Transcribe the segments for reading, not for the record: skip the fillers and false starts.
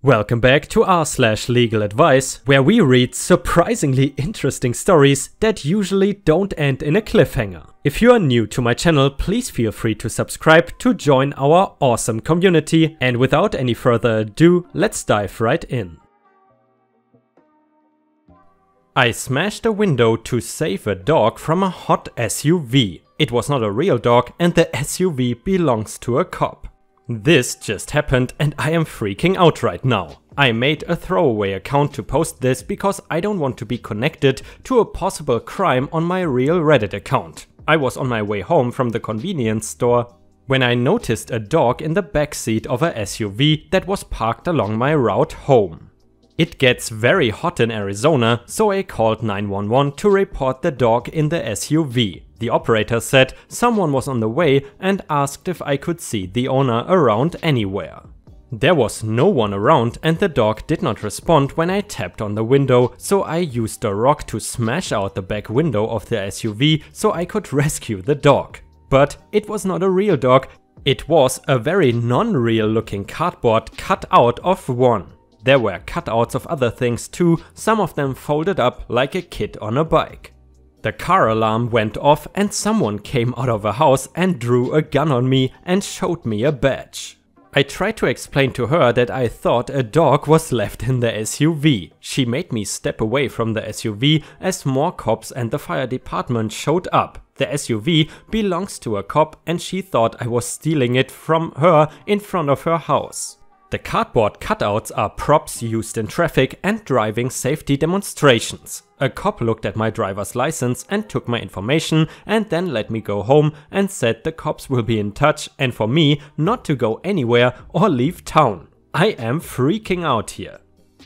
Welcome back to r/legal advice, where we read surprisingly interesting stories that usually don't end in a cliffhanger. If you are new to my channel, please feel free to subscribe to join our awesome community, and without any further ado, let's dive right in. I smashed a window to save a dog from a hot SUV. It was not a real dog and the SUV belongs to a cop. This just happened and I am freaking out right now. I made a throwaway account to post this because I don't want to be connected to a possible crime on my real Reddit account. I was on my way home from the convenience store when I noticed a dog in the backseat of a SUV that was parked along my route home. It gets very hot in Arizona, so I called 911 to report the dog in the SUV. The operator said someone was on the way and asked if I could see the owner around anywhere. There was no one around and the dog did not respond when I tapped on the window, so I used a rock to smash out the back window of the SUV so I could rescue the dog. But it was not a real dog, it was a very non-real looking cardboard cut out of one. There were cutouts of other things too, some of them folded up like a kid on a bike. The car alarm went off and someone came out of a house and drew a gun on me and showed me a badge. I tried to explain to her that I thought a dog was left in the SUV. She made me step away from the SUV as more cops and the fire department showed up. The SUV belongs to a cop and she thought I was stealing it from her in front of her house. The cardboard cutouts are props used in traffic and driving safety demonstrations. A cop looked at my driver's license and took my information and then let me go home and said the cops will be in touch and for me not to go anywhere or leave town. I am freaking out here.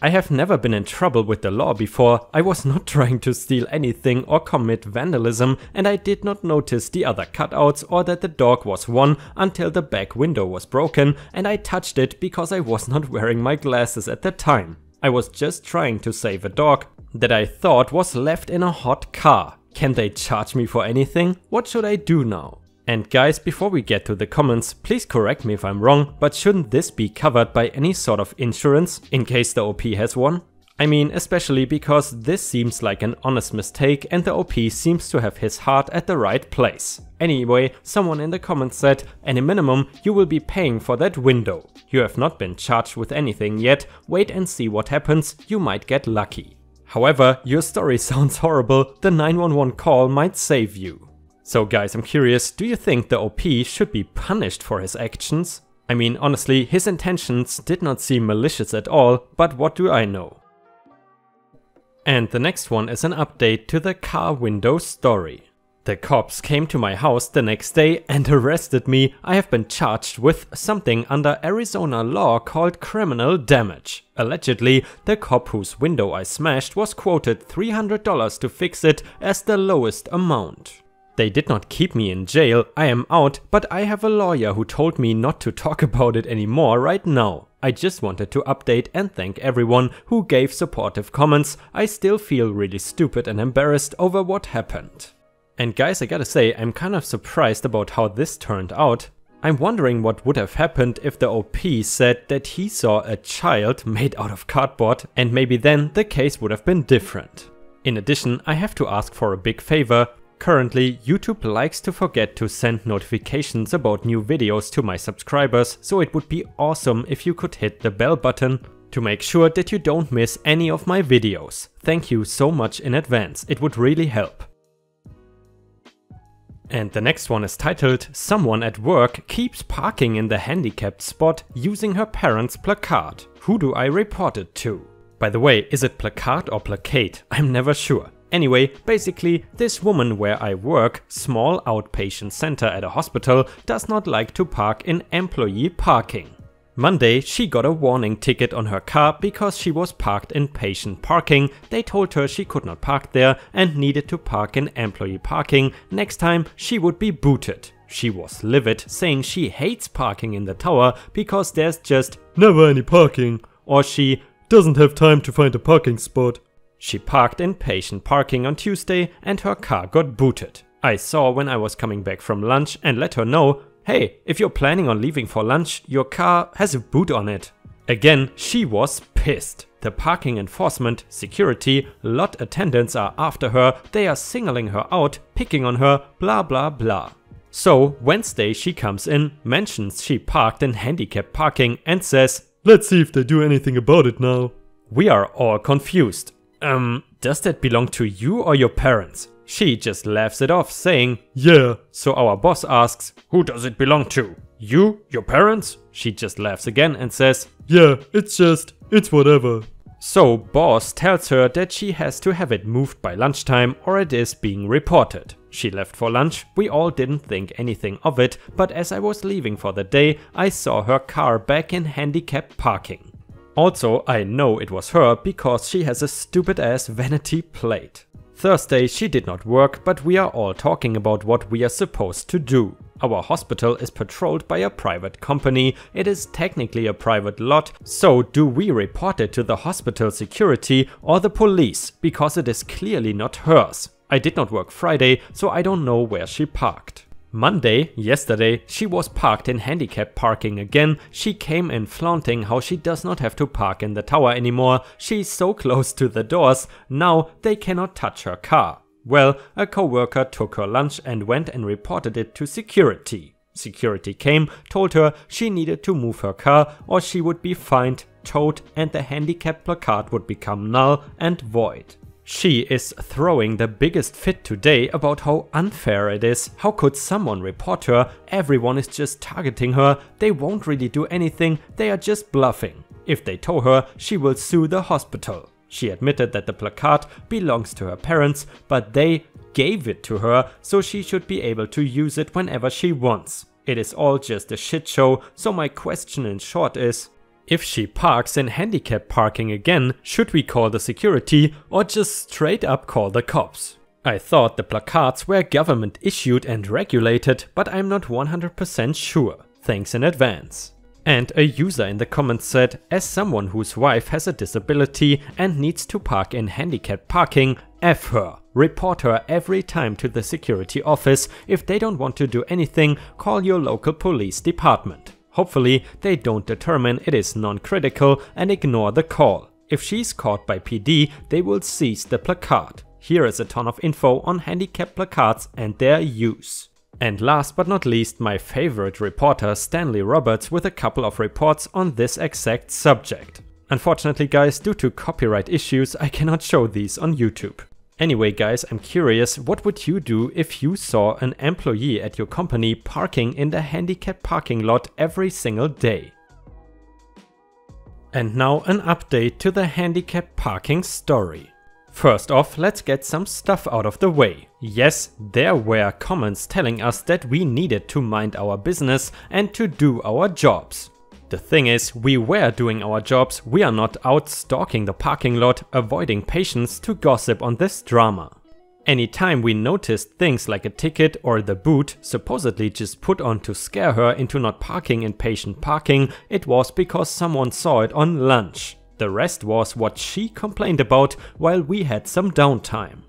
I have never been in trouble with the law before, I was not trying to steal anything or commit vandalism and I did not notice the other cutouts or that the dog was one until the back window was broken and I touched it because I was not wearing my glasses at the time. I was just trying to save a dog that I thought was left in a hot car. Can they charge me for anything? What should I do now? And guys, before we get to the comments, please correct me if I'm wrong, but shouldn't this be covered by any sort of insurance, in case the OP has one? I mean, especially because this seems like an honest mistake and the OP seems to have his heart at the right place. Anyway, someone in the comments said, at a minimum, you will be paying for that window. You have not been charged with anything yet, wait and see what happens, you might get lucky. However, your story sounds horrible, the 911 call might save you. So guys, I'm curious, do you think the OP should be punished for his actions? I mean, honestly, his intentions did not seem malicious at all, but what do I know? And the next one is an update to the car window story. The cops came to my house the next day and arrested me. I have been charged with something under Arizona law called criminal damage. Allegedly, the cop whose window I smashed was quoted $300 to fix it as the lowest amount. They did not keep me in jail, I am out, but I have a lawyer who told me not to talk about it anymore right now. I just wanted to update and thank everyone who gave supportive comments. I still feel really stupid and embarrassed over what happened. And guys, I gotta say, I'm kind of surprised about how this turned out. I'm wondering what would have happened if the OP said that he saw a child made out of cardboard and maybe then the case would have been different. In addition, I have to ask for a big favor. Currently, YouTube likes to forget to send notifications about new videos to my subscribers, so it would be awesome if you could hit the bell button to make sure that you don't miss any of my videos. Thank you so much in advance, it would really help. And the next one is titled, Someone at Work Keeps Parking in the Handicapped Spot Using Her Parents' Placard. Who do I report it to? By the way, is it placard or placate? I'm never sure. Anyway, basically, this woman where I work, small outpatient center at a hospital, does not like to park in employee parking. Monday, she got a warning ticket on her car because she was parked in patient parking. They told her she could not park there and needed to park in employee parking. Next time, she would be booted. She was livid, saying she hates parking in the tower because there's just never any parking, or she doesn't have time to find a parking spot. She parked in patient parking on Tuesday and her car got booted. I saw when I was coming back from lunch and let her know, hey, if you're planning on leaving for lunch, your car has a boot on it. Again, she was pissed. The parking enforcement, security, lot attendants are after her, they are singling her out, picking on her, blah blah blah. So Wednesday she comes in, mentions she parked in handicap parking and says, "Let's see if they do anything about it now." We are all confused. Does that belong to you or your parents? She just laughs it off saying, "Yeah." So our boss asks, "Who does it belong to? You? Your parents?" She just laughs again and says, "Yeah, it's whatever." So boss tells her that she has to have it moved by lunchtime or it is being reported. She left for lunch, we all didn't think anything of it, but as I was leaving for the day, I saw her car back in handicap parking. Also, I know it was her because she has a stupid ass vanity plate. Thursday she did not work, but we are all talking about what we are supposed to do. Our hospital is patrolled by a private company, it is technically a private lot, so do we report it to the hospital security or the police, because it is clearly not hers. I did not work Friday, so I don't know where she parked. Monday, yesterday, she was parked in handicap parking again. She came in flaunting how she does not have to park in the tower anymore, she's so close to the doors, now they cannot touch her car. Well, a coworker took her lunch and went and reported it to security. Security came, told her she needed to move her car or she would be fined, towed, and the handicap placard would become null and void. She is throwing the biggest fit today about how unfair it is. How could someone report her? Everyone is just targeting her. They won't really do anything, they are just bluffing. If they tow her, she will sue the hospital. She admitted that the placard belongs to her parents, but they gave it to her, so she should be able to use it whenever she wants. It is all just a shit show, so my question in short is, if she parks in handicap parking again, should we call the security or just straight up call the cops? I thought the placards were government issued and regulated, but I'm not 100% sure. Thanks in advance. And a user in the comments said, as someone whose wife has a disability and needs to park in handicap parking, F her. Report her every time to the security office. If they don't want to do anything, call your local police department. Hopefully they don't determine it is non-critical and ignore the call. If she's caught by PD, they will seize the placard. Here is a ton of info on handicap placards and their use. And last but not least, my favorite reporter Stanley Roberts with a couple of reports on this exact subject. Unfortunately guys, due to copyright issues, I cannot show these on YouTube. Anyway guys, I'm curious, what would you do if you saw an employee at your company parking in the handicap parking lot every single day? And now an update to the handicap parking story. First off, let's get some stuff out of the way. Yes, there were comments telling us that we needed to mind our business and to do our jobs. The thing is, we were doing our jobs, we are not out stalking the parking lot, avoiding patients to gossip on this drama. Anytime we noticed things like a ticket or the boot supposedly just put on to scare her into not parking in patient parking, it was because someone saw it on lunch. The rest was what she complained about while we had some downtime.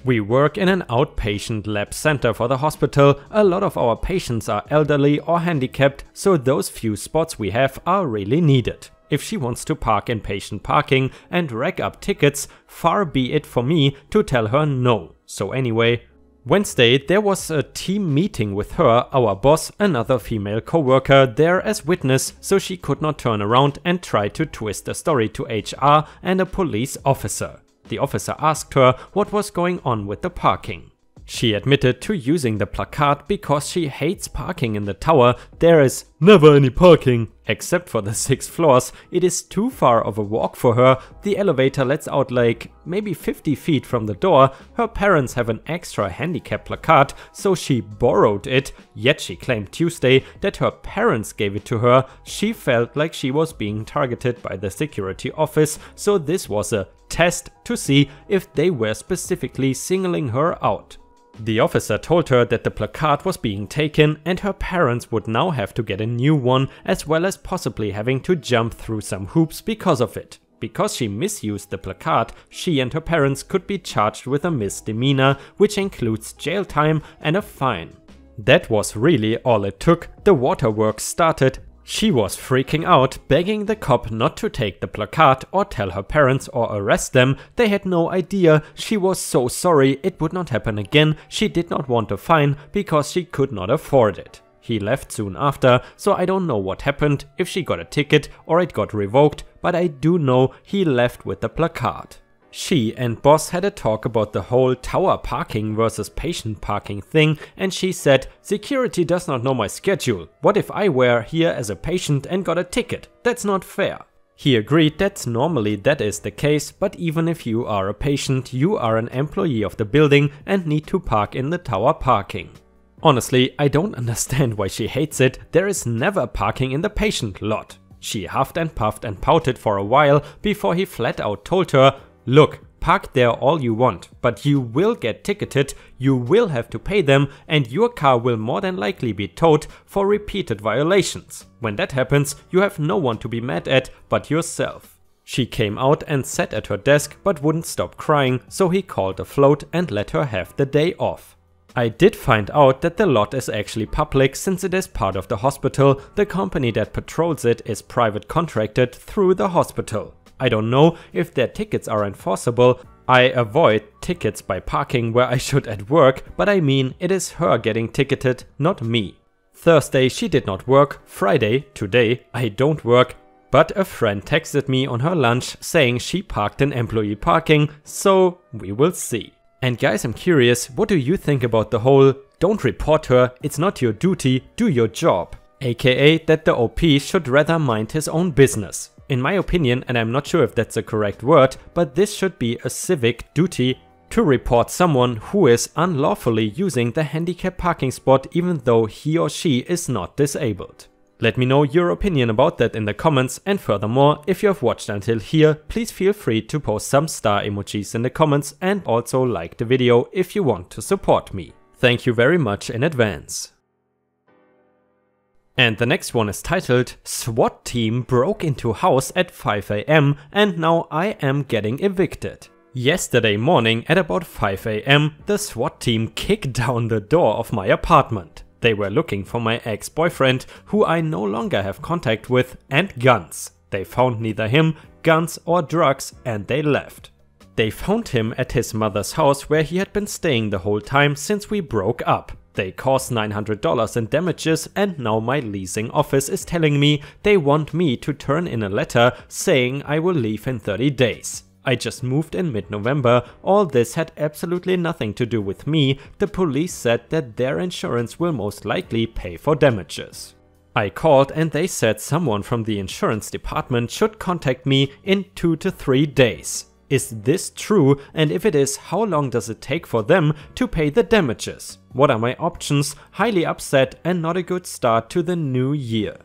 We work in an outpatient lab center for the hospital. A lot of our patients are elderly or handicapped, so those few spots we have are really needed. If she wants to park in patient parking and rack up tickets, far be it for me to tell her no. So anyway, Wednesday there was a team meeting with her, our boss, another female coworker there as witness, so she could not turn around and try to twist the story to HR and a police officer. The officer asked her what was going on with the parking. She admitted to using the placard because she hates parking in the tower. There is never any parking, except for the 6 floors. It is too far of a walk for her. The elevator lets out like maybe 50 feet from the door. Her parents have an extra handicap placard, so she borrowed it, yet she claimed Tuesday that her parents gave it to her. She felt like she was being targeted by the security office, so this was a test to see if they were specifically singling her out. The officer told her that the placard was being taken and her parents would now have to get a new one, as well as possibly having to jump through some hoops because of it. Because she misused the placard, she and her parents could be charged with a misdemeanor, which includes jail time and a fine. That was really all it took. The waterworks started She was freaking out, begging the cop not to take the placard or tell her parents or arrest them. They had no idea. She was so sorry, it would not happen again. She did not want a fine because she could not afford it. He left soon after, so I don't know what happened, if she got a ticket or it got revoked, but I do know he left with the placard. She and boss had a talk about the whole tower parking versus patient parking thing, and she said, "Security does not know my schedule. What if I were here as a patient and got a ticket? That's not fair." He agreed that normally that is the case, but even if you are a patient, you are an employee of the building and need to park in the tower parking. Honestly, I don't understand why she hates it. There is never parking in the patient lot. She huffed and puffed and pouted for a while before he flat out told her, "Look, park there all you want, but you will get ticketed, you will have to pay them, and your car will more than likely be towed for repeated violations. When that happens, you have no one to be mad at but yourself." She came out and sat at her desk but wouldn't stop crying, so he called a float and let her have the day off. I did find out that the lot is actually public since it is part of the hospital. The company that patrols it is private contracted through the hospital. I don't know if their tickets are enforceable. I avoid tickets by parking where I should at work, but I mean it is her getting ticketed, not me. Thursday she did not work, Friday, today, I don't work, but a friend texted me on her lunch saying she parked in employee parking, so we will see. And guys, I'm curious, what do you think about the whole "don't report her, it's not your duty, do your job"? AKA that the OP should rather mind his own business. In my opinion, and I'm not sure if that's the correct word, but this should be a civic duty to report someone who is unlawfully using the handicap parking spot even though he or she is not disabled. Let me know your opinion about that in the comments, and furthermore, if you have watched until here, please feel free to post some star emojis in the comments and also like the video if you want to support me. Thank you very much in advance. And the next one is titled "SWAT team broke into house at 5 AM and now I am getting evicted." Yesterday morning at about 5 AM, the SWAT team kicked down the door of my apartment. They were looking for my ex-boyfriend, who I no longer have contact with, and guns. They found neither him, guns or drugs, and they left. They found him at his mother's house where he had been staying the whole time since we broke up. They caused $900 in damages, and now my leasing office is telling me they want me to turn in a letter saying I will leave in 30 days. I just moved in mid-November. All this had absolutely nothing to do with me. The police said that their insurance will most likely pay for damages. I called and they said someone from the insurance department should contact me in 2 to 3 days. Is this true, and if it is, how long does it take for them to pay the damages? What are my options? Highly upset and not a good start to the new year.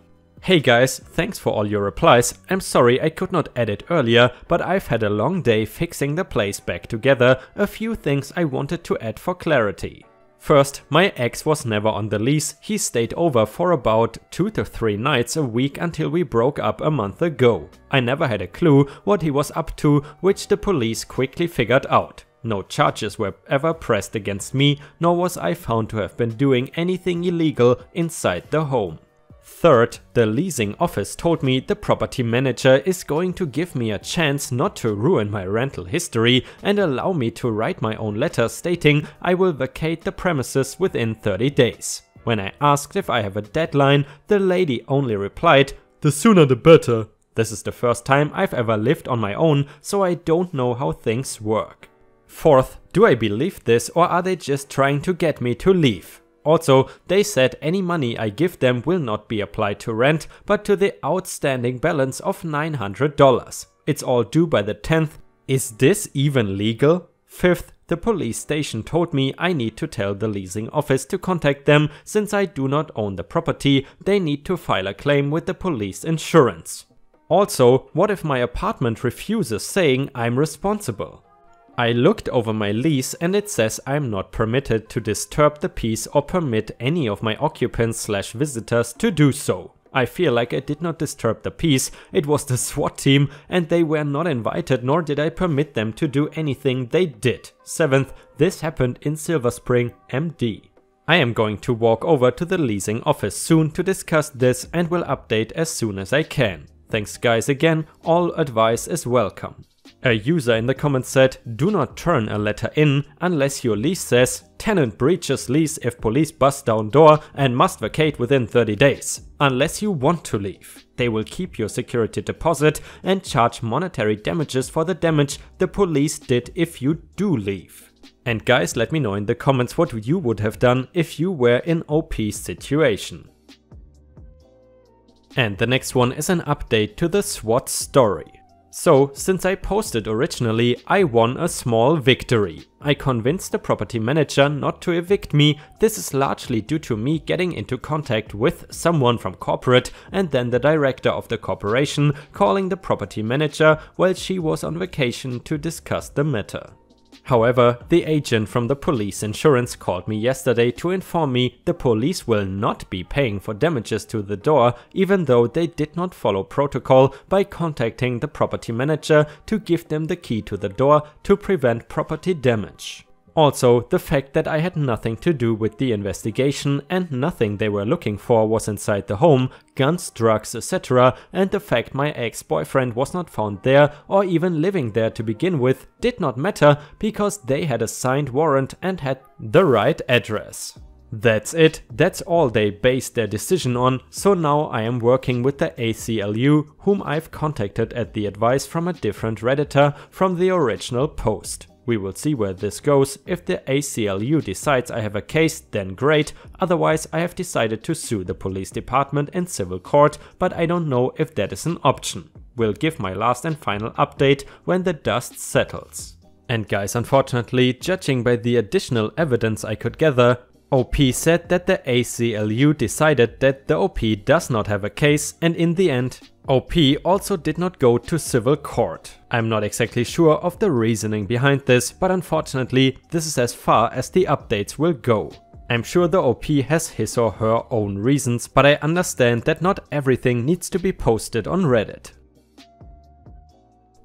Hey guys, thanks for all your replies. I'm sorry I could not edit earlier, but I've had a long day fixing the place back together. A few things I wanted to add for clarity. First, my ex was never on the lease. He stayed over for about 2 to 3 nights a week until we broke up a month ago. I never had a clue what he was up to, which the police quickly figured out. No charges were ever pressed against me, nor was I found to have been doing anything illegal inside the home. Third, the leasing office told me the property manager is going to give me a chance not to ruin my rental history and allow me to write my own letter stating I will vacate the premises within 30 days. When I asked if I have a deadline, the lady only replied, "The sooner the better." This is the first time I've ever lived on my own, so I don't know how things work. Fourth, do I believe this or are they just trying to get me to leave? Also, they said any money I give them will not be applied to rent, but to the outstanding balance of $900. It's all due by the 10th. Is this even legal? Fifth, the police station told me I need to tell the leasing office to contact them since I do not own the property. They need to file a claim with the police insurance. Also, what if my apartment refuses saying I'm responsible? I looked over my lease and it says I'm not permitted to disturb the peace or permit any of my occupants/visitors to do so. I feel like I did not disturb the peace, it was the SWAT team and they were not invited, nor did I permit them to do anything they did. Seventh, this happened in Silver Spring, MD. I am going to walk over to the leasing office soon to discuss this and will update as soon as I can. Thanks guys again, all advice is welcome. A user in the comments said, do not turn a letter in unless your lease says tenant breaches lease if police bust down door and must vacate within 30 days. Unless you want to leave. They will keep your security deposit and charge monetary damages for the damage the police did if you do leave. And guys, let me know in the comments what you would have done if you were in OP's situation. And the next one is an update to the SWAT story. So, since I posted originally, I won a small victory. I convinced the property manager not to evict me. This is largely due to me getting into contact with someone from corporate and then the director of the corporation calling the property manager while she was on vacation to discuss the matter. However, the agent from the police insurance called me yesterday to inform me the police will not be paying for damages to the door even though they did not follow protocol by contacting the property manager to give them the key to the door to prevent property damage. Also, the fact that I had nothing to do with the investigation and nothing they were looking for was inside the home, guns, drugs, etc. and the fact my ex-boyfriend was not found there or even living there to begin with did not matter because they had a signed warrant and had the right address. That's it, that's all they based their decision on, so now I am working with the ACLU, whom I've contacted at the advice from a different Redditor from the original post. We will see where this goes. If the ACLU decides I have a case, then great, otherwise I have decided to sue the police department in civil court, but I don't know if that is an option. Will give my last and final update when the dust settles. And guys, unfortunately, judging by the additional evidence I could gather, OP said that the ACLU decided that the OP does not have a case, and in the end, OP also did not go to civil court. I'm not exactly sure of the reasoning behind this, but unfortunately this is as far as the updates will go. I'm sure the OP has his or her own reasons, but I understand that not everything needs to be posted on Reddit.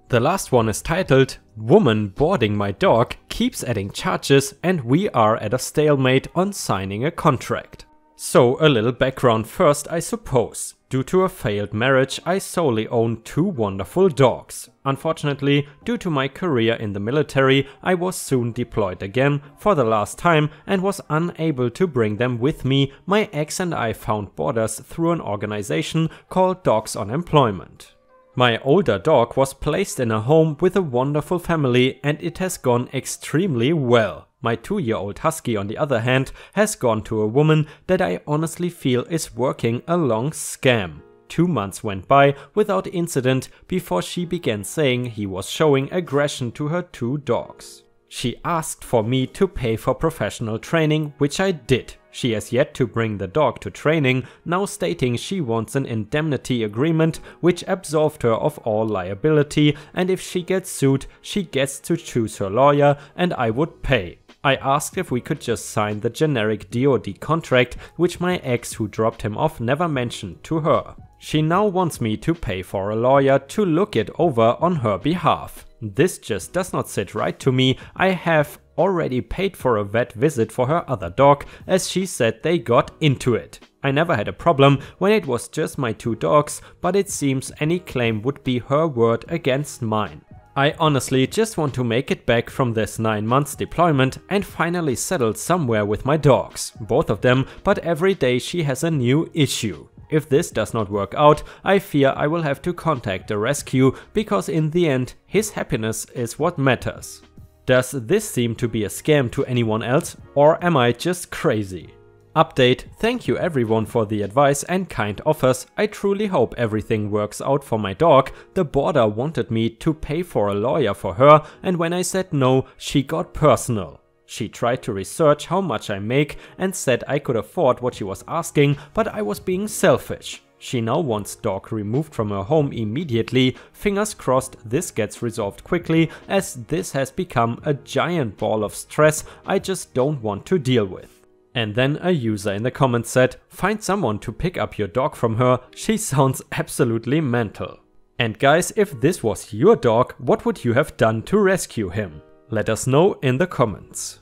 The last one is titled, Woman boarding my dog keeps adding charges and we are at a stalemate on signing a contract. So a little background first, I suppose. Due to a failed marriage, I solely own 2 wonderful dogs. Unfortunately, due to my career in the military, I was soon deployed again for the last time and was unable to bring them with me. My ex and I found boarders through an organization called Dogs on Employment. My older dog was placed in a home with a wonderful family and it has gone extremely well. My 2-year-old husky, on the other hand, has gone to a woman that I honestly feel is working a long scam. 2 months went by without incident before she began saying he was showing aggression to her 2 dogs. She asked for me to pay for professional training, which I did. She has yet to bring the dog to training, now stating she wants an indemnity agreement which absolved her of all liability, and if she gets sued, she gets to choose her lawyer and I would pay. I asked if we could just sign the generic DoD contract, which my ex who dropped him off never mentioned to her. She now wants me to pay for a lawyer to look it over on her behalf. This just does not sit right to me. I have already paid for a vet visit for her other dog, as she said they got into it. I never had a problem when it was just my 2 dogs, but it seems any claim would be her word against mine. I honestly just want to make it back from this 9 months deployment and finally settle somewhere with my dogs, both of them, but every day she has a new issue. If this does not work out, I fear I will have to contact the rescue, because in the end, his happiness is what matters. Does this seem to be a scam to anyone else, or am I just crazy? Update: thank you everyone for the advice and kind offers. I truly hope everything works out for my dog. The boarder wanted me to pay for a lawyer for her, and when I said no, she got personal. She tried to research how much I make and said I could afford what she was asking, but I was being selfish. She now wants dog removed from her home immediately. Fingers crossed this gets resolved quickly, as this has become a giant ball of stress I just don't want to deal with. And then a user in the comments said, find someone to pick up your dog from her, she sounds absolutely mental. And guys, if this was your dog, what would you have done to rescue him? Let us know in the comments.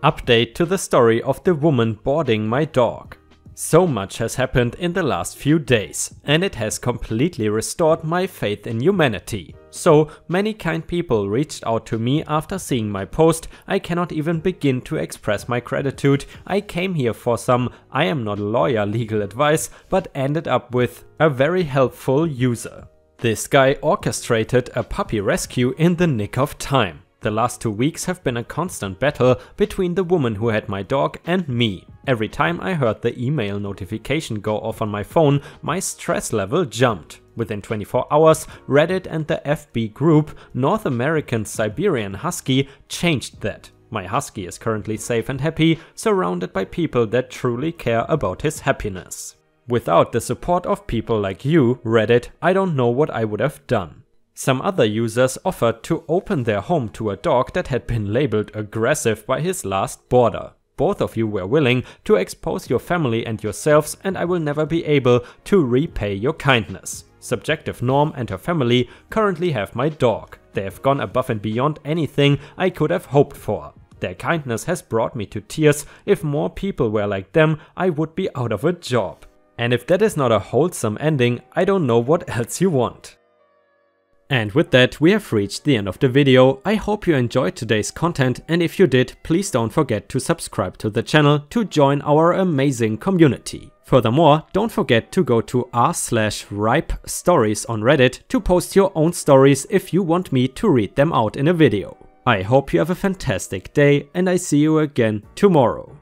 Update to the story of the woman boarding my dog. So much has happened in the last few days, and it has completely restored my faith in humanity. So many kind people reached out to me after seeing my post. I cannot even begin to express my gratitude. I came here for some I am not a lawyer legal advice, but ended up with a very helpful user. This guy orchestrated a puppy rescue in the nick of time. The last 2 weeks have been a constant battle between the woman who had my dog and me. Every time I heard the email notification go off on my phone, my stress level jumped. Within 24 hours, Reddit and the FB group North American Siberian Husky changed that. My husky is currently safe and happy, surrounded by people that truly care about his happiness. Without the support of people like you, Reddit, I don't know what I would have done. Some other users offered to open their home to a dog that had been labeled aggressive by his last boarder. Both of you were willing to expose your family and yourselves, and I will never be able to repay your kindness. Subjective Norm and her family currently have my dog. They have gone above and beyond anything I could have hoped for. Their kindness has brought me to tears. If more people were like them, I would be out of a job. And if that is not a wholesome ending, I don't know what else you want. And with that, we have reached the end of the video. I hope you enjoyed today's content, and if you did, please don't forget to subscribe to the channel to join our amazing community. Furthermore, don't forget to go to r/ripestories on Reddit to post your own stories if you want me to read them out in a video. I hope you have a fantastic day, and I see you again tomorrow.